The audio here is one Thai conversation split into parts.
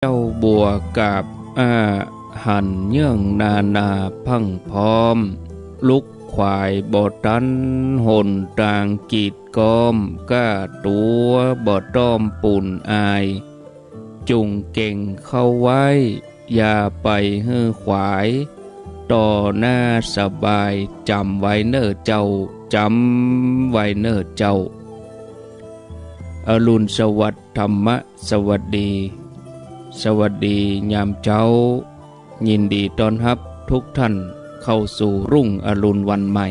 เจ้าบัวกับอาหันเยื่องนาพังพร้อมลุกควายบ่ตันหนตางกีดก้อมก้าตัวบ่ต้อมปุ่นอายจุงเก่งเข้าไว้อย่าไปฮื้อขวายต่อหน้าสบายจำไว้เน้อเจ้าจำไว้เน้อเจ้าอรุณสวัสดิ์ธรรมสวัสดีสวัสดียามเจ้ายินดีต้อนรับทุกท่านเข้าสู่รุ่งอรุณวันใหม่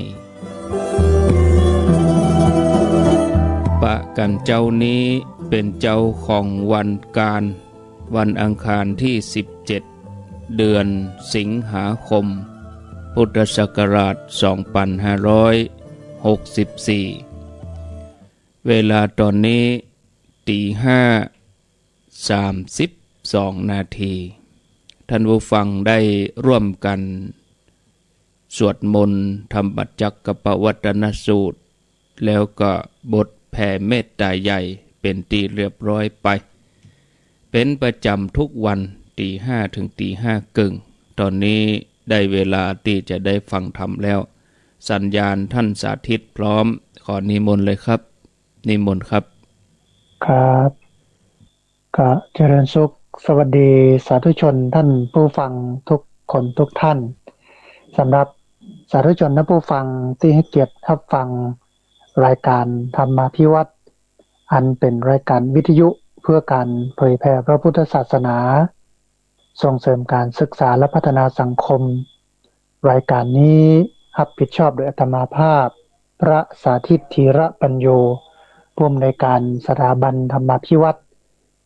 ปะกันเจ้านี้เป็นเจ้าของวันการวันอังคารที่17เดือนสิงหาคมพุทธศักราช2564เวลาตอนนี้5:32 นาทีท่านผู้ฟังได้ร่วมกันสวดมนต์ทำปัจจักกปวัตนสูตรแล้วก็บทแผ่เมตตาใหญ่เป็นตีเรียบร้อยไปเป็นประจำทุกวัน5:00 ถึง5:30ตอนนี้ได้เวลาที่จะได้ฟังธรรมแล้วสัญญาณท่านสาธิตพร้อมขอนิมนต์เลยครับนิมนต์ครับครับก็เจริญสุขสวัสดีสาธุชนท่านผู้ฟังทุกคนทุกท่านสำหรับสาธุชนและผู้ฟังที่ให้เกียรติรับฟังรายการธรรมาภิวัตน์อันเป็นรายการวิทยุเพื่อการเผยแผ่พระพุทธศาสนาส่งเสริมการศึกษาและพัฒนาสังคมรายการนี้รับผิดชอบโดยอาตมาภาพพระสาธิตธีระปัญโยผู้อำนวยการสถาบันธรรมาภิวัตน์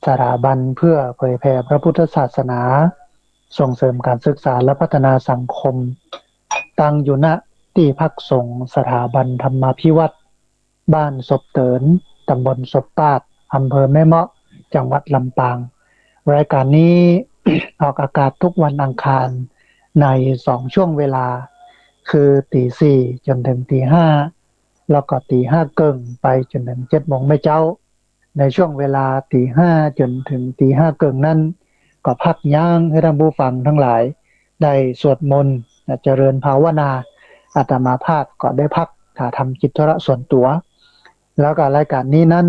สถาบันเพื่อเผยแผ่พระพุทธศาสนาส่งเสริมการศึกษาและพัฒนาสังคมตั้งอยู่ณที่พักสงฆ์สถาบันธรรมาภิวัตน์บ้านศพเตินตำบลศพปาดอำเภอแม่เมาะจังหวัดลำปางรายการนี้ ออกอากาศทุกวันอังคารใน2ช่วงเวลาคือตีสี่จนถึงตีห้าแล้วก็ตีห้าเกิงไปจนถึง7 โมงไม่เจ้าในช่วงเวลาตีห้าจนถึงตีห้าเกิงนั้นก็พักย่างให้ท่านผู้ฟังทั้งหลายได้สวดมนต์เจริญภาวนาอาตมาภาพก็ได้พักถ่าทำกิจธุระส่วนตัวแล้วก็รายการนี้นั้น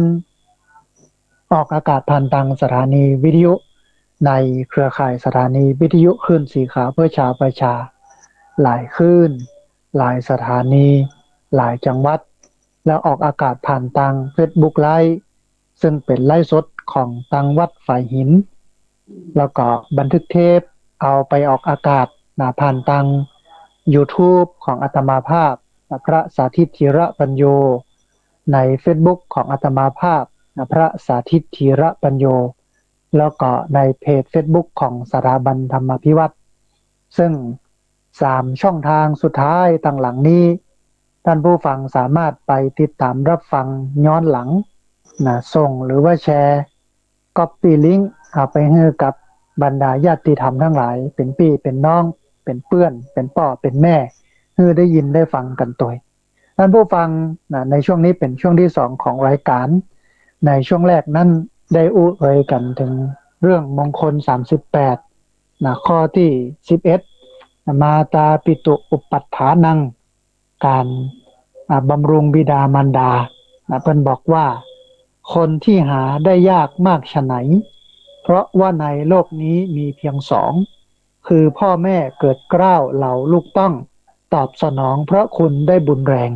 ออกอากาศผ่านทางสถานีวิทยุในเครือข่ายสถานีวิทยุคลื่นสีขาวเพื่อชาวประชาหลายคลื่นหลายสถานีหลายจังหวัดแล้วออกอากาศผ่านทาง Facebook Live ซึ่งเป็นไลฟ์สดของตังวัดฝ่ายหินแล้วก็บันทึกเทปเอาไปออกอากาศผ่านทาง YouTube ของอาตมาภาพพระสาธิตธีระปัญโยใน Facebook ของอาตมาภาพพระสาธิตธีระปัญโยแล้วก็ในเพจ Facebook ของสถาบันธรรมาภิวัตน์ซึ่ง3ช่องทางสุดท้ายต่างหลังนี้ท่านผู้ฟังสามารถไปติดตามรับฟังย้อนหลังส่งหรือว่าแชร์copy link เอาไปให้กับบรรดาญาติธรรมทั้งหลายเป็นพี่เป็นน้องเป็นเพื่อนเป็นพ่อเป็นแม่ให้ได้ยินได้ฟังกันตัวท่านผู้ฟังในช่วงนี้เป็นช่วงที่2ของรายการในช่วงแรกนั้นได้เอ่ยกันถึงเรื่องมงคล38ข้อที่11มาตาปิตุอุปัฏฐานังการบำรุงบิดามารดาเพิ่นบอกว่าคนที่หาได้ยากมากฉะไหนเพราะว่าในโลกนี้มีเพียง2คือพ่อแม่เกิดเกล้าเหล่าลูกต้องตอบสนองเพราะคุณได้บุญแรง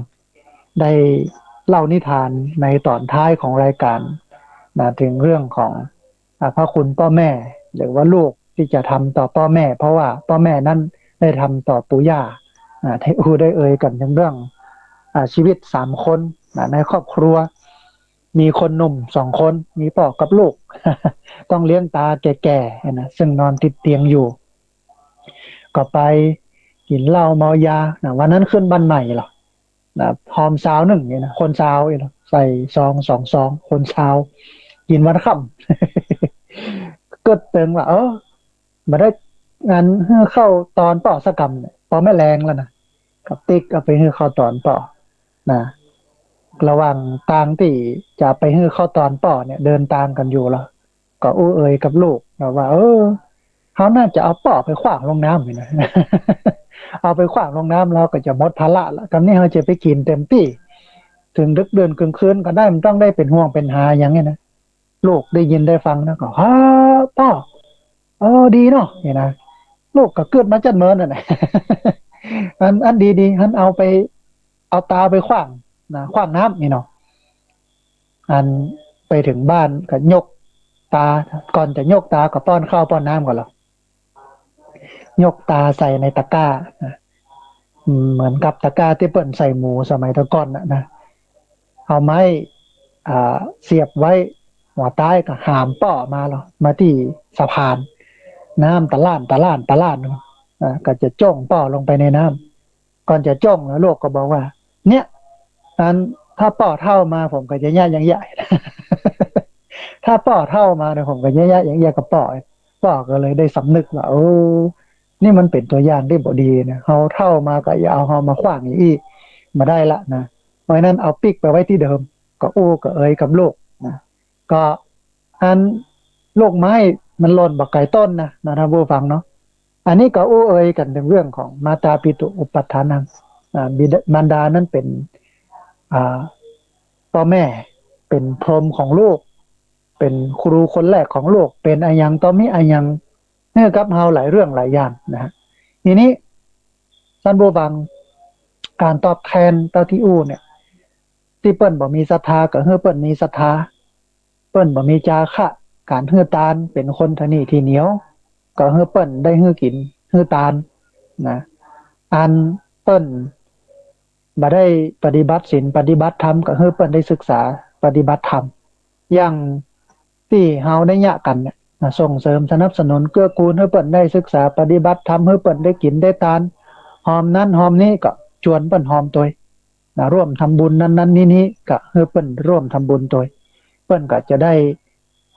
ได้เล่านิทานในตอนท้ายของรายการถึงเรื่องของพระคุณพ่อแม่หรือว่าลูกที่จะทำต่อพ่อแม่เพราะว่าพ่อแม่นั้นได้ทำต่อปู่ย่าที่ได้เอ่ยกันถึงเรื่องชีวิต3คนในครอบครัวมีคนหนุ่ม2คนมีพ่อกับลูก ต้องเลี้ยงตาแก่ๆนะซึ่งนอนติดเตียงอยู่ก็ไปกินเหล้าเมายาวันนั้นขึ้นบ้านใหม่หรอพร้อมสาวหนึ่งเนี่ยนะคนสาวใส่ซอง2 ซองคนสาวกินวันค่ำ ก็เตือนว่ามาได้งานเข้าตอนป่อสกรรมเนี่ยป่อแม่แรงแล้วนะกับติ๊กเอาไปให้เข้าตอนป่อนะระหว่างทางที่จะไปให้เข้าตอนป่อเนี่ยเดินตามกันอยู่แล้ว ก็อู้เอ่ยกับลูกว่าเขาน่าจะเอาป่อไปขว้างลงน้ำนะ เอาไปขว้างลงน้ำเราก็จะหมดภาระละกันนี้เขาจะไปกินเต็มที่ถึงดึกเดือนกลางคืนก็ได้มันต้องได้เป็นห่วงเป็นหาอย่างเงี้ยนะลูกได้ยินได้ฟังนะก็ฮ่าป่อดีเนาะนี่นะลูกก็เกิดมาจัดเมินน่ะนะ อันดีอันเอาไปเอาตาไปขว้างนะขว้างน้ำนี่เนาะอันไปถึงบ้านก็ยกตาก่อนจะยกตาก็ป้อนข้าวป้อนน้ำก่อนหรอยกตาใส่ในตะกร้านะเหมือนกับตะกร้าที่เปิ่นใส่หมูสมัยตะก่อนนะเอาไม้เสียบไว้หัวใต้ก็หามป่อมาหรอมาที่สะพานน้ำตะล่านก็จะจ้องป่อลงไปในน้ำก่อนจะจ้องแล้วลูกก็บอกว่าเนี่ยอันถ้าป่อเท่ามาผมก็จะแย่อย่างใหญ่ ถ้าป่อเท่ามาเนี่ยผมก็แย่อย่างใหญ่กับป่อก็เลยได้สำนึกว่านี่มันเป็นตัวอย่างที่บ่ดีนะเฮาเท่ามาก็อย่าเอาเฮามาขว้างอย่างอีกมาได้ละนะเพราะฉะนั้นเอาปิกไปไว้ที่เดิมก็อู้ก็เอ่ยกับลูกนะก็อันลูกไม้มันหล่นบักไก่ต้นนะท่านผู้ฟังเนาะอันนี้ก็อู้เอ่ยกันถึงเรื่องของมาตาปิตุอุปัฏฐานังบิดามารดานั้นเป็นพ่อแม่เป็นพรหมของลูกเป็นครูคนแรกของโลกเป็นอายังต่อมิอายังเนี่ยกับเฮาหลายเรื่องหลายอย่างนะฮะทีนี้ท่านผู้ฟังการตอบแทนเต้าที่อู้เนี่ยที่เปิ้นบ่มีศรัทธาก็เฮือเปิ้นมีศรัทธาเปิ้นบ่มีจาคะการเฮือตานเป็นคนทนี่ที่เหนียวก็เฮือเปิ้นได้เฮือกินเฮือตานนะอันเปิ้นบ่ได้ปฏิบัติศีลปฏิบัติธรรมก็เฮือเปิ้นได้ศึกษาปฏิบัติธรรมอย่างที่เฮาได้ยะกันเนี่ยส่งเสริมสนับสนุนเกื้อกูลให้เปิ้นได้ศึกษาปฏิบัติธรรมให้เปิ้นได้กินได้ทานหอมนั้นหอมนี้ก็ชวนเปิ้นหอมตัวร่วมทำบุญนั้นๆนี้ก็ให้เปิ้นร่วมทำบุญตัวเปิ้นก็จะได้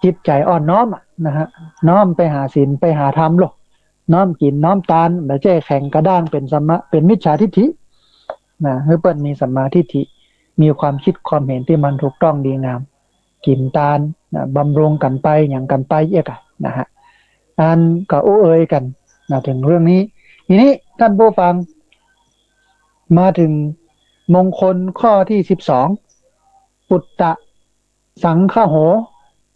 จิตใจอ่อนน้อมนะฮะน้อมไปหาศีลไปหาธรรมโลกน้อมกินน้อมทานบ่ใช่แข็งกระด้างเป็นสัมมะเป็นมิจฉาทิฏฐินะให้เปิ้นมีสัมมาทิฏฐิมีความคิดความเห็นที่มันถูกต้องดีงามกินตาลนะบำรุงกันไปอย่างกันไปเอกนะฮะอันก็โอ้เอ่ยกันนะถึงเรื่องนี้ทีนี้ท่านผู้ฟังมาถึงมงคลข้อที่12ปุตตะสังฆโห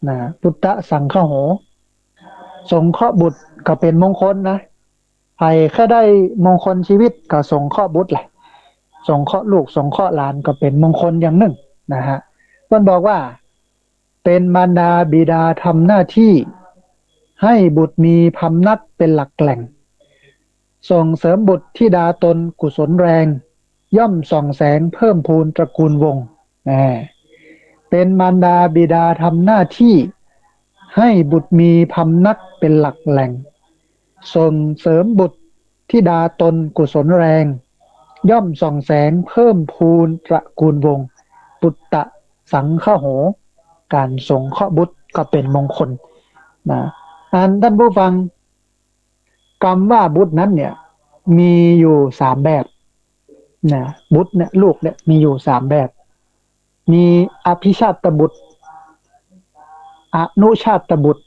นะปุตตะสังฆโหสงเคราะห์บุตรก็เป็นมงคลนะใครแค่ได้มงคลชีวิตก็สงเคราะห์บุตรแหละสงเคราะห์ลูกสงเคราะห์หลานก็เป็นมงคลอย่างหนึ่งนะฮะเพิ่นบอกว่าเป็นมารดาบิดาทำหน้าที่ให้บุตรมีพำนักเป็นหลักแหล่งส่งเสริมบุตรธิดาตนกุศลแรงย่อมส่องแสงเพิ่มพูนตระกูลวงศ์เป็นมารดาบิดาทำหน้าที่ให้บุตรมีพำนักเป็นหลักแหล่งส่งเสริมบุตรธิดาตนกุศลแรงย่อมส่องแสงเพิ่มพูนตระกูลวงศ์ปุตตะสังฆโหการสงเคราะห์บุตรก็เป็นมงคลนะท่านผู้ฟังคำว่าบุตรนั้นเนี่ยมีอยู่3แบบนะบุตรเนี่ยลูกเนี่ยมีอยู่3แบบมีอภิชาตบุตรอนุชาตบุตร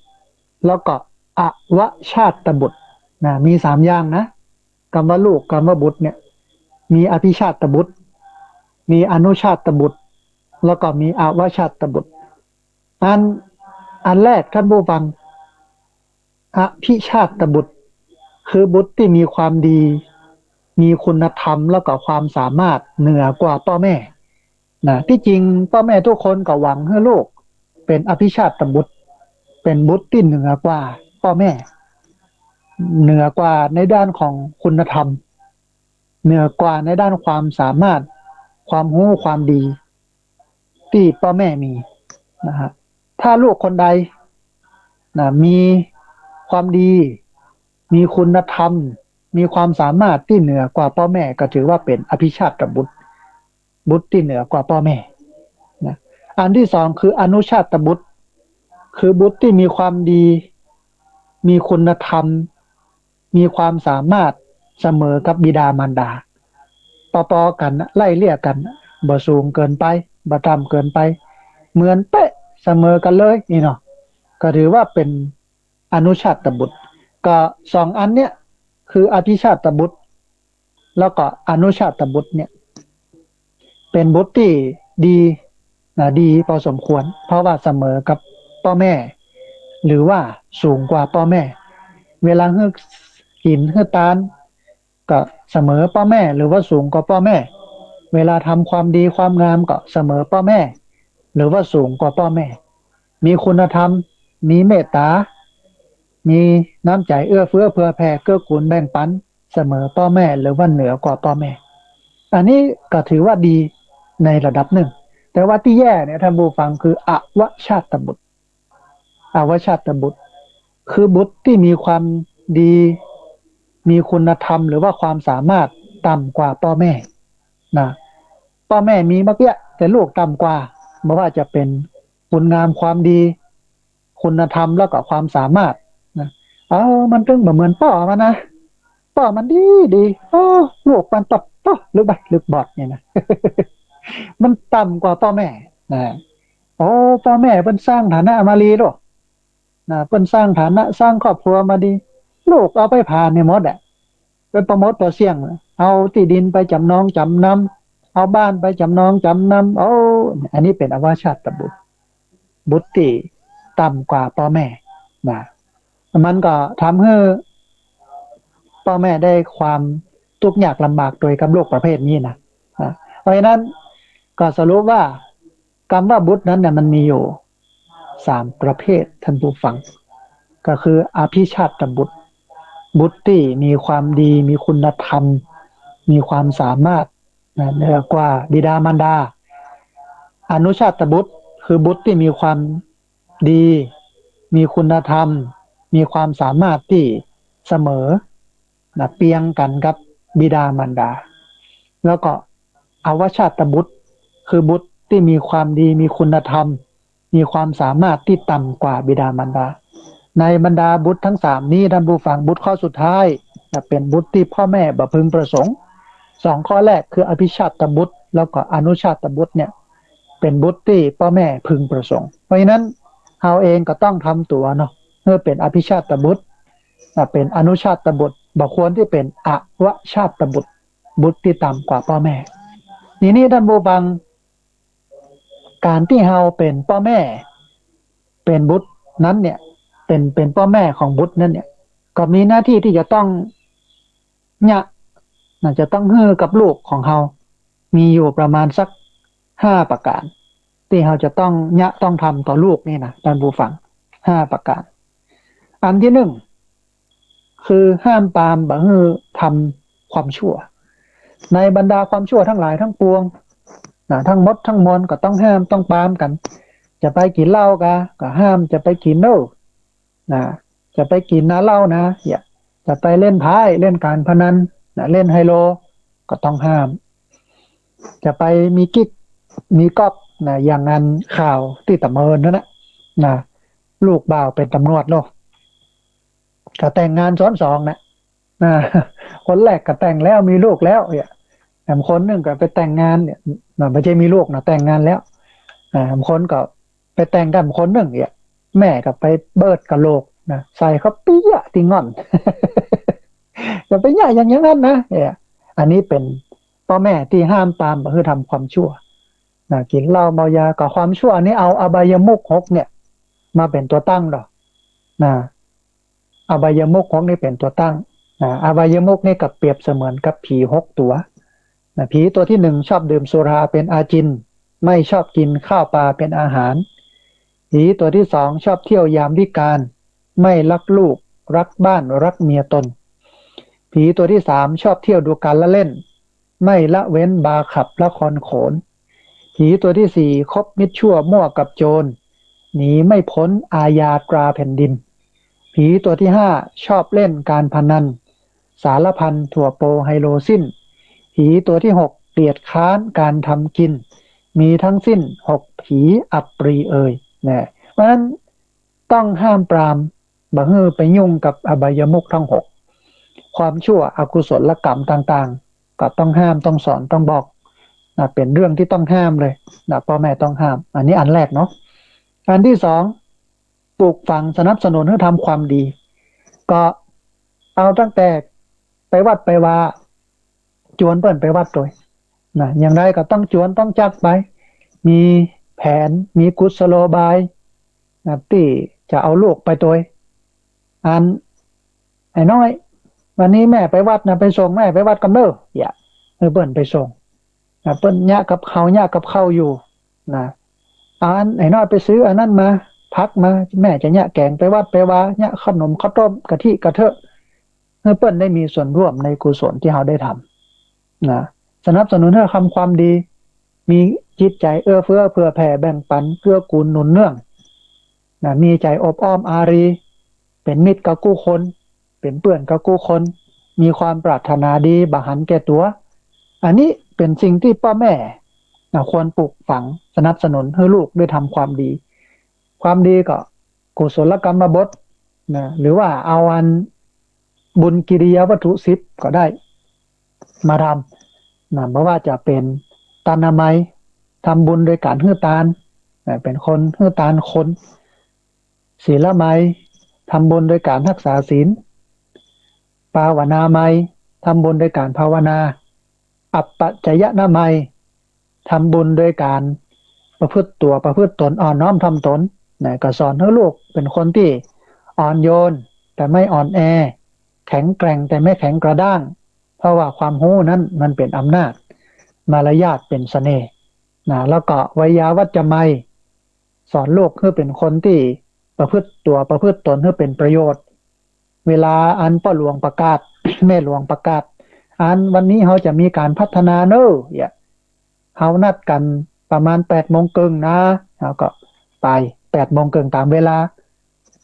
แล้วก็อวชาตบุตรนะมี3อย่างนะคำว่าลูกคำว่าบุตรเนี่ยมีอภิชาตบุตรมีอนุชาตบุตรแล้วก็มีอวชาตบุตรอันแรกท่านผู้ฟังอภิชาตบุตรคือบุตรที่มีความดีมีคุณธรรมแล้วก็ความสามารถเหนือกว่าพ่อแม่นะที่จริงพ่อแม่ทุกคนก็หวังให้ลูกเป็นอภิชาตบุตรเป็นบุตรที่เหนือกว่าพ่อแม่เหนือกว่าในด้านของคุณธรรมเหนือกว่าในด้านความสามารถความรู้ความดีที่พ่อแม่มีนะฮะถ้าลูกคนใดนะมีความดีมีคุณธรรมมีความสามารถที่เหนือกว่าพ่อแม่ก็ถือว่าเป็นอภิชาตบุตรบุตรที่เหนือกว่าพ่อแม่นะอันที่2คืออนุชาตบุตรคือบุตรที่มีความดีมีคุณธรรมมีความสามารถเสมอกับบิดามารดาปอๆกันไล่เลี่ยกันบ่สูงเกินไปบ่ต่ำเกินไปเหมือนเป๊ะเสมอกันเลยนี่เนาะ ก็ถือว่าเป็นอนุชาตบุตรก็สองอันเนี้ยคืออภิชาตบุตรแล้วก็อนุชาตบุตรเนี่ยเป็นบุตรที่ดีดีพอสมควรเพราะว่าเสมอกับพ่อแม่หรือว่าสูงกว่าพ่อแม่เวลาเฮือกหินเฮือกตาลก็เสมอพ่อแม่หรือว่าสูงกว่าพ่อแม่เวลาทำความดีความงามก็เสมอพ่อแม่หรือว่าสูงกว่าพ่อแม่มีคุณธรรมมีเมตตามีน้ำใจเอื้อเฟื้อเผื่อแผ่เกื้อกูลแบ่งปันเสมอพ่อแม่หรือว่าเหนือกว่าพ่อแม่อันนี้ก็ถือว่าดีในระดับหนึ่งแต่ว่าที่แย่เนี่ยท่านผู้ฟังคืออวชาตบุตรอวชาตบุตรคือบุตรที่มีความดีมีคุณธรรมหรือว่าความสามารถต่ำกว่าพ่อแม่นะพ่อแม่มีมากเยอะแต่ลูกต่ำกว่าไม่ว่าจะเป็นคุณงามความดีคุณธรรมแล้วก็ความสามารถนะมันตึงเหมือนพ่อมันนะพ่อมันดีดีลูกมันตับหรือบัดหรือบอดเนี่ยนะ มันต่ำกว่าพ่อแม่นะพ่อแม่เป็นสร้างฐานะมาลีหรอนะเป็นสร้างฐานะสร้างครอบครัวมาดีลูกเอาไปผ่านในมดอ่ะเป็นประมดประเสี่ยงเอาที่ดินไปจำนองจำนำเอาบ้านไปจำนองจำนำอันนี้เป็นอวชาตบุตรบุตรที่ต่ำกว่าพ่อแม่นะมันก็ทำให้พ่อแม่ได้ความทุกข์ยากลำบากโดยกับโลกประเภทนี้นะเพราะฉะนั้นก็สรุปว่าคำว่าบุตรนั้นเนี่ยมันมีอยู่3ประเภทท่านผู้ฟังก็คืออภิชาตบุตรบุตรที่มีความดีมีคุณธรรมมีความสามารถเหนือกว่าบิดามารดาอนุชาตบุตรคือบุตรที่มีความดีมีคุณธรรมมีความสามารถที่เสมอเปียงกันกับบิดามารดาแล้วก็อวชาตบุตรคือบุตรที่มีความดีมีคุณธรรมมีความสามารถที่ต่ำกว่าบิดามารดาในบรรดาบุตรทั้ง3นี้ท่านผู้ฟังบุตรข้อสุดท้ายจะเป็นบุตรที่พ่อแม่บ่พึงประสงค์2ข้อแรกคืออภิชาตบุตรแล้วก็อนุชาตบุตรเนี่ยเป็นบุตรที่พ่อแม่พึงประสงค์เพราะฉะนั้นเราเองก็ต้องทำตัวเนาะเมื่อเป็นอภิชาตบุตรเป็นอนุชาตบุตรบ่ควรที่เป็นอวชาตบุตรบุตรที่ต่ำกว่าพ่อแม่ทีนี้ท่านผู้ฟังการที่เราเป็นพ่อแม่เป็นบุตรนั้นเนี่ยเป็นพ่อแม่ของบุตรนั้นเนี่ยก็มีหน้าที่ที่จะต้องเนี่ยจะต้องฮือกับลูกของเรามีอยู่ประมาณสัก5ประการที่เราจะต้องเนี่ยต้องทำต่อลูกนี่นะท่านผู้ฟัง5ประการอันที่1คือห้ามปรามบ่ฮือทำความชั่วในบรรดาความชั่วทั้งหลายทั้งปวงทั้งหมดทั้งมวลก็ต้องห้ามต้องปรามกันจะไปกินเหล้าก็ห้ามจะไปกินเหล้าจะไปกินเหล้านะจะไปเล่นไพ่เล่นการพนันเล่นไฮโลก็ต้องห้ามจะไปมีกิ๊กมีก๊อกอย่างนั้นข่าวที่ตะเมินนั่นนะลูกบ่าวเป็นตำรวจโลกก็แต่งงานซ้อนสองนะคนแรกก็แต่งแล้วมีลูกแล้วแต่คนหนึ่งก็ไปแต่งงานเนี่ยไม่ใช่มีลูกนะแต่งงานแล้วคนก็ไปแต่งกันคนหนึ่งแม่ก็ไปเบิดกะโหลกนะใส่เขาปี้ยะติงอน จะไปย่าอย่างนั้นนะอันนี้เป็นพ่อแม่ที่ห้ามปรามคือทำความชั่วกินเหล้าเมายากับความชั่วอันนี้เอาอบายมุข6เนี่ยมาเป็นตัวตั้งหรออบายมุข6นี่เป็นตัวตั้งอบายมุขนี่กับเปรียบเสมือนกับผี6ตัวผีตัวที่1ชอบดื่มสุราเป็นอาจินไม่ชอบกินข้าวปลาเป็นอาหารผีตัวที่2ชอบเที่ยวยามวิกาลไม่รักลูกรักบ้านรักเมียตนผีตัวที่3ชอบเที่ยวดูการละเล่นไม่ละเว้นบาขับละครโขนผีตัวที่4คบมิตรชั่วมั่วกับโจรหนีไม่พ้นอาญาตราแผ่นดินผีตัวที่5ชอบเล่นการพนันสารพันถั่วโปไฮโลสิ้นผีตัวที่6เกลียดค้านการทำกินมีทั้งสิ้น6ผีอัปรีเอ่ยเพราะฉะนั้นต้องห้ามปรามบ่ให้ไปยุ่งกับอบายมุขทั้ง6ความชั่วอกุศลกรรมต่างๆก็ต้องห้ามต้องสอนต้องบอกเป็นเรื่องที่ต้องห้ามเลยพ่อแม่ต้องห้ามอันนี้อันแรกเนาะอันที่ ปลูกฝังสนับสนุนให้ทำความดีก็เอาตั้งแต่ไปวัดไปว่าจวนเปิ้นไปวัดโดยนะอย่างไรก็ต้องจวนต้องจักไปมีแผนมีกุศโลบายนะที่จะเอาลูกไปโดยอันไอ้น้อยวันนี้แม่ไปวัดนะไปส่งแม่ไปวัดกันเด้ออย่าเปิ้นไปส่งนะเปิ้นยะกับเขาอยู่นะอันไอ้น้อยไปซื้ออันนั้นมาพักมาแม่จะแกงไปวัดไปว่าขนมข้าวต้มกะทิกะเทอะให้เปิ้นได้มีส่วนร่วมในกุศลที่เราได้ทำนะสนับสนุนให้ทำความดีมีจิตใจเอื้อเฟื้อเผื่อแผ่แบ่งปันเกื้อกูลหนุนเนื่องนะมีใจอบอ้อมอารีเป็นมิตรกับกู้คนเป็นเพื่อนกับกู้คนมีความปรารถนาดีบ่หันแก่ตัวอันนี้เป็นสิ่งที่พ่อแม่ควรปลูกฝังสนับสนุนให้ลูกได้ทำความดีความดีก็กุศลกรรมบทนะหรือว่าเอาอันบุญกิริยาวัตถุ10ก็ได้มาทำนะไม่ว่าจะเป็นทานนามัยทำบุญโดยการฮื้อตานเป็นคนฮื้อตานคนศีลไมยทำบุญโดยการรักษาศีลภาวนาไมยทำบุญโดยการภาวนาอัปปัจจยนามัยทำบุญโดยการประพฤติตัวประพฤติตนอ่อนน้อมทำตนก็สอนให้ลูกเป็นคนที่อ่อนโยนแต่ไม่อ่อนแอแข็งแกร่งแต่ไม่แข็งกระด้างเพราะว่าความรู้นั้นมันเป็นอำนาจมารยาทเป็นเสน่ห์แล้วก็วิยาวัจจะไมยสอนลูกให้เป็นคนที่ประพฤติตัวประพฤติตนให้เป็นประโยชน์เวลาอันพ่อหลวงประกาศ แม่หลวงประกาศอันวันนี้เขาจะมีการพัฒนาเนอะเขานัดกันประมาณ8 โมงครึ่งนะเขาก็ไป8 โมงครึ่งตามเวลา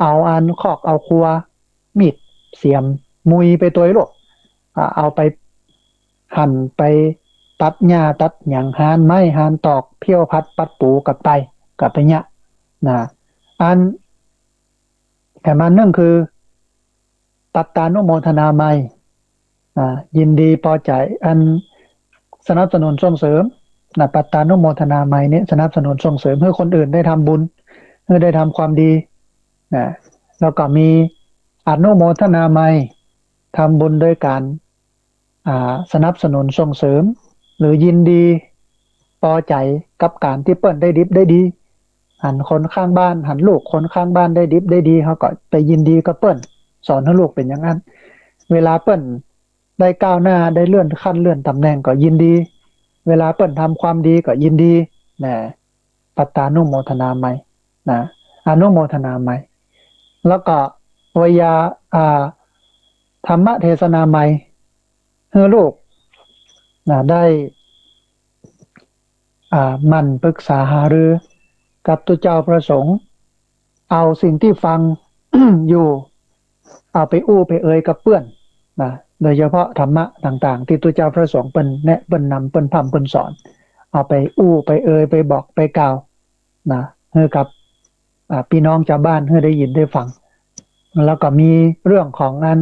เอาอันคอกเอาครัวมีดเสียมมุยไปตัวลูกเอาไปหั่นไปตัดหญ้าตัดหยังหานไม้หานตอกเพี้ยวพัดปัดปูกับไปเนี่ยนะอันแต่มันนั่นคือตัดตานุโมทนาไมยยินดีพอใจอันสนับสนุนส่งเสริมปัตตานุโมทนาไมยเนี่ยสนับสนุนส่งเสริมให้คนอื่นได้ทำบุญให้ได้ทำความดีแล้วก็มีอนุโมทนาไมยทำบุญโดยการสนับสนุนส่งเสริมหรือยินดีพอใจกับการที่เปิ้นได้ดิบได้ดีหันคนข้างบ้านหันลูกคนข้างบ้านได้ดิบได้ดีเขาก็ไปยินดีกับเปิ้นสอนให้ลูกเป็นอย่างนั้นเวลาเปิ้นได้ก้าวหน้าได้เลื่อนขั้นเลื่อนตำแหน่งก็ยินดีเวลาเปิ้นทำความดีก็ยินดีปัตตานุโมทนาไมยอนุโมทนาไมยแล้วก็วิยาธรรมเทศนาไมยให้ลูกได้มันปรึกษาหารือกับตุเจ้าประสงค์เอาสิ่งที่ฟัง อยู่เอาไปอู้ไปเอ่ยกับเพื่อนโดยเฉพาะธรรมะต่างๆที่ตุเจ้าประสงค์เปิ้นแนะเปิ้นนำเปิ้นพร่ำเปิ้นสอนเอาไปอู้ไปเอ่ยไปบอกไปกล่าวให้กับพี่น้องชาวบ้านให้ได้ยินได้ฟังแล้วก็มีเรื่องของอัน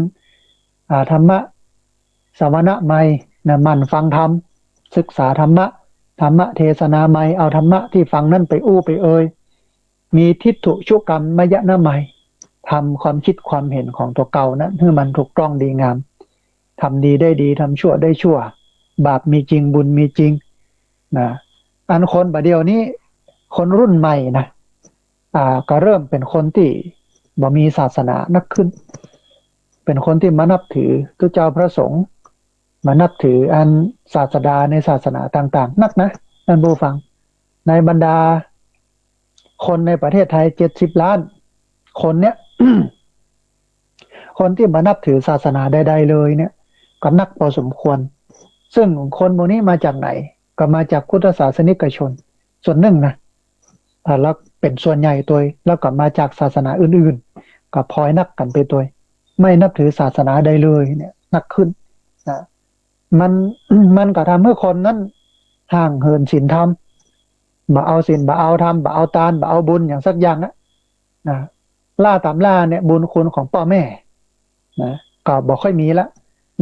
ธรรมะสวนะไมยมันฟังธรรมศึกษาธรรมะเทศนาไมยเอาธรรมะที่ฟังนั่นไปอู้ไปเอ่ยมีทิฏฐุชุกรรมมยนะไมยทำความคิดความเห็นของตัวเก่านั้นให้มันถูกต้องดีงามทำดีได้ดีทำชั่วได้ชั่วบาปมีจริงบุญมีจริงอันคนประเดี๋ยวนี้คนรุ่นใหม่ก็เริ่มเป็นคนที่บ่มีศาสนานักขึ้นเป็นคนที่มานับถือตุเจ้าพระสงฆ์มานับถืออันศาสดาในศาสนาต่างๆนักนะท่านผู้ฟังในบรรดาคนในประเทศไทย70 ล้านคนเนี้ย คนที่มานับถือศาสนาใดๆเลยเนี่ยก็นักพอสมควรซึ่งคนพวกนี้มาจากไหนก็มาจากพุทธศาสนิกชนส่วนหนึ่งนะแล้วเป็นส่วนใหญ่ตัวแล้วก็มาจากศาสนาอื่นๆก็พลอยนักกันไปตัวไม่นับถือศาสนาใดเลยเนี่ยนักขึ้นมันก็ทำให้คนนั้นห่างเหินศีลธรรมบ่เอาศีลบ่เอาธรรมบ่เอาทานบ่เอาบุญอย่างสักอย่างนะล่าตามล่าเนี่ยบุญคุณของพ่อแม่ก็บ่ค่อยมีละ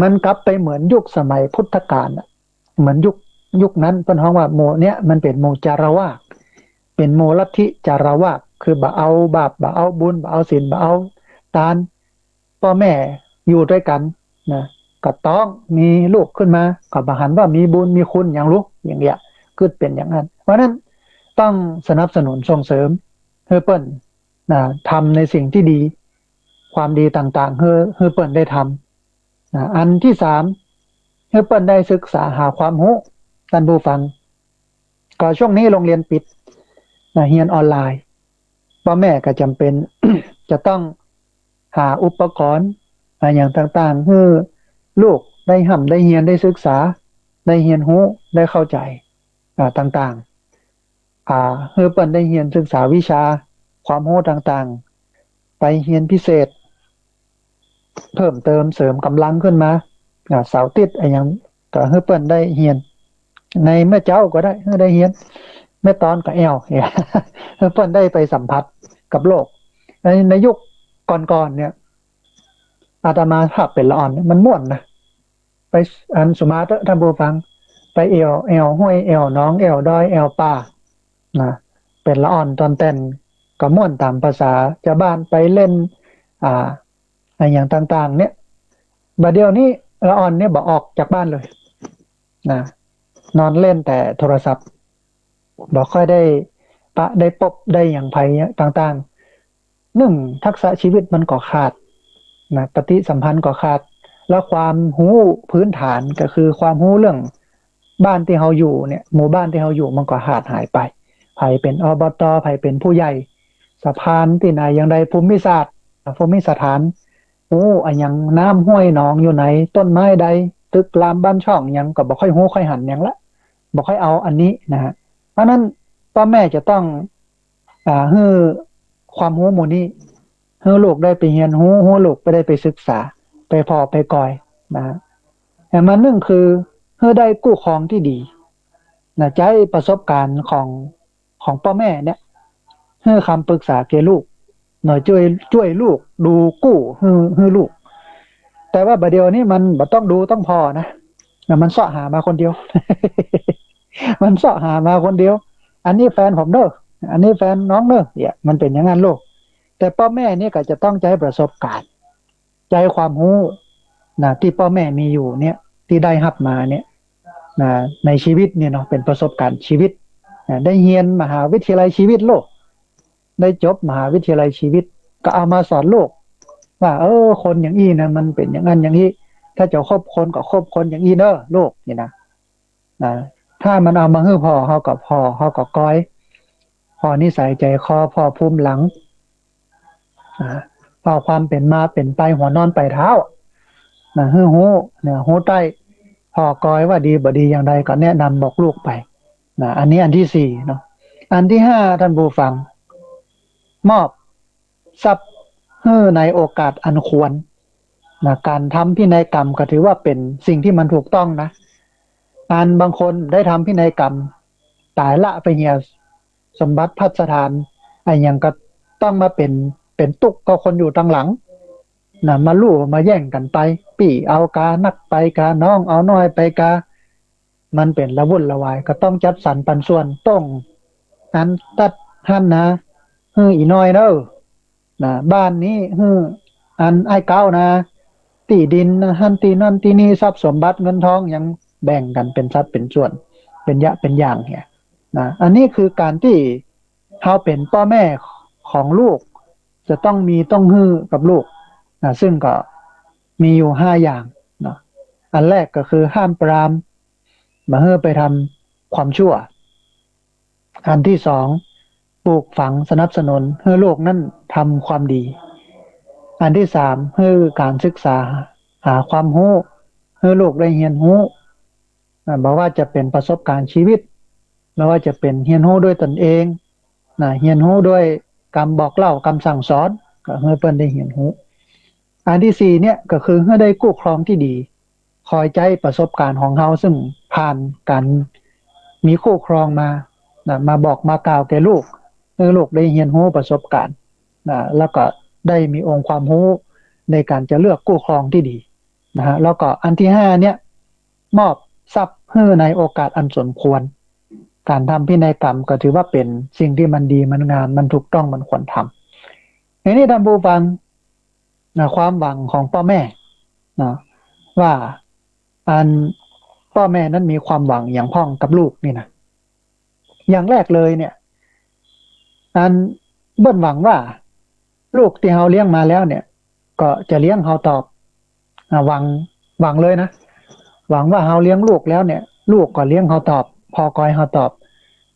มันกลับไปเหมือนยุคสมัยพุทธกาลเหมือนยุคนั้นเพิ่นฮ้องว่าโมเนี่ยมันเป็นโมจารวาสเป็นโมลัทธิจารวาส คือบ่เอาบาปบ่เอาบุญบ่เอาศีลบ่เอาทานพ่อแม่อยู่ด้วยกันนะก็ต้องมีลูกขึ้นมาก็บ่หันว่ามีบุญมีคุณอย่างลูกอย่างเงี้ยคือเป็นอย่างนั้นเพราะนั้นต้องสนับสนุนส่งเสริมให้เปิ้นนะทำในสิ่งที่ดีความดีต่างๆให้เปิ้นได้ทำนะอันที่สามให้เปิ้นได้ศึกษาหาความรู้ท่านผู้ฟังก็ช่วงนี้โรงเรียนปิดนะเรียนออนไลน์พ่อแม่ก็จำเป็น จะต้องหาอุปกรณ์อย่างต่างๆให้ลูกได้ห่ำได้เรียนได้ศึกษาได้เรียนรู้ได้เข้าใจต่างๆให้เปิ้นได้เรียนศึกษาวิชาความรู้ต่างๆไปเรียนพิเศษเพิ่มเติมเสริมกำลังขึ้นมาเสาร์อาทิตย์อย่างก็ให้เปิ้นได้เรียนในแม่เจ้าก็ได้ให้ได้เรียนแม่ตอนก็แอวให้เปิ้นได้ไปสัมผัสกับโลกในยุคก่อนๆเนี่ยอาตมาภาพเป็นละอ่อนมันม่วนนะไปอันสุมาเตอร์ท่านผู้ฟังไปแอวห้วยแอวน้องแอวดอยแอวป่านะเป็นละอ่อนตอนเต้นก็ม่วนตามภาษาชาวบ้านไปเล่นอย่างต่างๆเนี่ยบัดเดี๋ยวนี้ละอ่อนเนี่ยบ่ออกจากบ้านเลยนะนอนเล่นแต่โทรศัพท์บ่ค่อยได้ปะได้พบได้อย่างไผต่างๆหนึ่งทักษะชีวิตมันก็ขาดนะปฏิสัมพันธ์ก็ขาดแล้วความรู้พื้นฐานก็คือความรู้เรื่องบ้านที่เราอยู่เนี่ยหมู่บ้านที่เราอยู่มันก็ขาดหายไปไผเป็นอบตไผเป็นผู้ใหญ่สะพานที่ไหนอย่างใดภูมิศาสตร์ภูมิสถานอย่างน้ำห้วยหนองอยู่ไหนต้นไม้ใดตึกรามบ้านช่องยังก็บ่ค่อยรู้ค่อยหันยังละบ่ค่อยเอาอันนี้นะฮะเพราะนั้นพ่อแม่จะต้องให้ความรู้หมู่นี้ให้ลูกได้ไปเรียนรู้ให้ลูกไปได้ไปศึกษาไปพอไปก่อยนะแต่มันหนึ่งคือให้ได้กู้ครองที่ดีนะใจประสบการณ์ของพ่อแม่เนี่ยให้คำปรึกษาแก่ลูกหน่อยช่วยลูกดูกู้ให้ลูกแต่ว่าบัดเดียวนี้มันบ่ต้องดูต้องพอนะมันเสาะหามาคนเดียว มันเสาะหามาคนเดียวอันนี้แฟนผมเด้ออันนี้แฟนน้องเด้อเนี่ยมันเป็นอย่างนั้นลูกแต่พ่อแม่นี่ก็จะต้องใจประสบการณ์ใจความรู้นะที่พ่อแม่มีอยู่เนี่ยที่ได้รับมาเนี่ยนะในชีวิตเนี่ยเนาะเป็นประสบการณ์ชีวิตได้เรียนมหาวิทยาลัยชีวิตโลกได้จบมหาวิทยาลัยชีวิตก็เอามาสอนโลกว่าคนอย่างนี้นะมันเป็นอย่างนั้นอย่างนี้ถ้าจะคบคนก็คบคนอย่างนี้เด้อโลกนี่นะถ้ามันเอามาให้พ่อเฮากับพ่อเฮากับก้อยพ่อนิสัยใจคอพ่อภูมิหลังพ่อความเป็นมาเป็นไปหัวนอนไปเท้าให้ฮู้เนี่ยฮู้ใต้พ่อก้อยว่าดีบ่ดีอย่างใดก็แนะนำบอกลูกไปอันนี้อันที่สี่เนาะอันที่ห้าท่านผู้ฟังมอบทรัพย์ให้ในโอกาสอันควรการทำพินัยกรรมก็ถือว่าเป็นสิ่งที่มันถูกต้องนะบางคนได้ทำพินัยกรรมตายละไปเหี่ยสมบัติพัสถานอย่างก็ต้องมาเป็นตุกก็คนอยู่ทางหลังมาลู่มาแย่งกันไปปี่เอากานักไปกาน้องเอาน้อยไปกามันเป็นละวุ่นละวายก็ต้องจัดสรรปันส่วนต้องอันตัดหั่นนะอีน้อยเด้อบ้านนี้อันไอ้เก้านะที่ดินหั่นที่นั่นที่นี่ทรัพย์สมบัติเงินทองยังแบ่งกันเป็นสัดเป็นส่วนเป็นเป็นอย่างเนี่ยอันนี้คือการที่เขาเป็นพ่อแม่ของลูกจะต้องต้องฮื้อกับลูกซึ่งก็มีอยู่5อย่างอันแรกก็คือห้ามปรามมาให้ไปทำความชั่วอันที่สองปลูกฝังสนับสนุนให้ลูกนั้นทำความดีอันที่สามให้การศึกษาหาความรู้ให้ลูกได้เรียนรู้บอกว่าจะเป็นประสบการณ์ชีวิตไม่ว่าจะเป็นเรียนรู้ด้วยตนเองเรียนรู้ด้วยคำบอกเล่าคำสั่งสอนก็ให้เพิ่นได้เรียนรู้อันที่สี่เนี่ยก็คือให้ได้กู้ครองที่ดีคอยใจประสบการณ์ของเฮาซึ่งผ่านการมีคู่ครองมาบอกมากล่าวแก่ลูกให้ลูกได้เรียนรู้ประสบการณ์แล้วก็ได้มีองค์ความรู้ในการจะเลือกกู้ครองที่ดีแล้วก็อันที่ห้าเนี่ยมอบทรัพย์ให้ในโอกาสอันสมควร การทำพินัยกรรมก็ถือว่าเป็นสิ่งที่มันดีมันงามมันถูกต้องมันควรทำในนี้ท่านผู้ฟังนะความหวังของพ่อแม่นะว่าอันพ่อแม่นั้นมีความหวังอย่างพ้องกับลูกนี่นะอย่างแรกเลยเนี่ยอันเบิ้นหวังว่าลูกที่เฮาเลี้ยงมาแล้วเนี่ยก็จะเลี้ยงเฮาตอบหวังเลยนะหวังว่าเฮาเลี้ยงลูกแล้วเนี่ยลูกก็เลี้ยงเฮาตอบพอกอยเฮาตอบ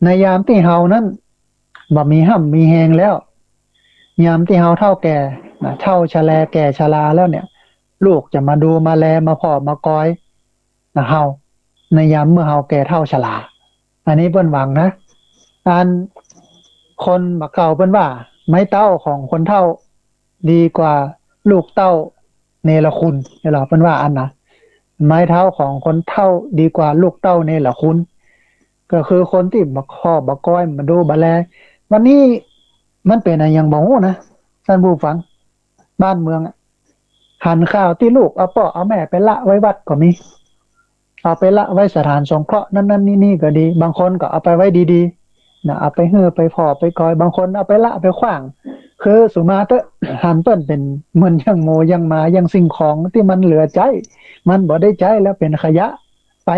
ในยามที่เฮานั้นบ่มีห้ำมีแหงแล้วยามที่เฮาเฒ่าแก่นะเฒ่าชราแก่ชราแล้วเนี่ยลูกจะมาดูมาแลมาพ่อมากอยนะเฮาในยามเมื่อเฮาแก่เฒ่าชราอันนี้เปิ้นหวังนะอันคนบักเก่าเปิ้นว่าไม้เต้าของคนเฒ่าดีกว่าลูกเต้าเนรคุณเวลาเปิ้นว่าอันนะไม้เท้าของคนเฒ่าดีกว่าลูกเต้าเนรคุณก็คือคนที่บักคอบักก้อยมาดูบาแลวันนี้มันเป็นอะไรอย่างบ่ฮู้นะท่านผู้ฟังบ้านเมืองหันข้าวที่ลูกเอาพ่อเอาแม่ไปละไว้วัดก็มีเอาไปละไว้สถานสงเคราะห์นั่นนี่ก็ดีบางคนก็เอาไปไว้ดีๆนะเอาไปเฮือไปพอไปกอยบางคนเอาไปละไปขว้างคือสุมาเตอะหันเปิ้นเป็นเหมือนยังโมยังมายังสิ่งของที่มันเหลือใจมันบ่ได้ใจแล้วเป็นขยะไป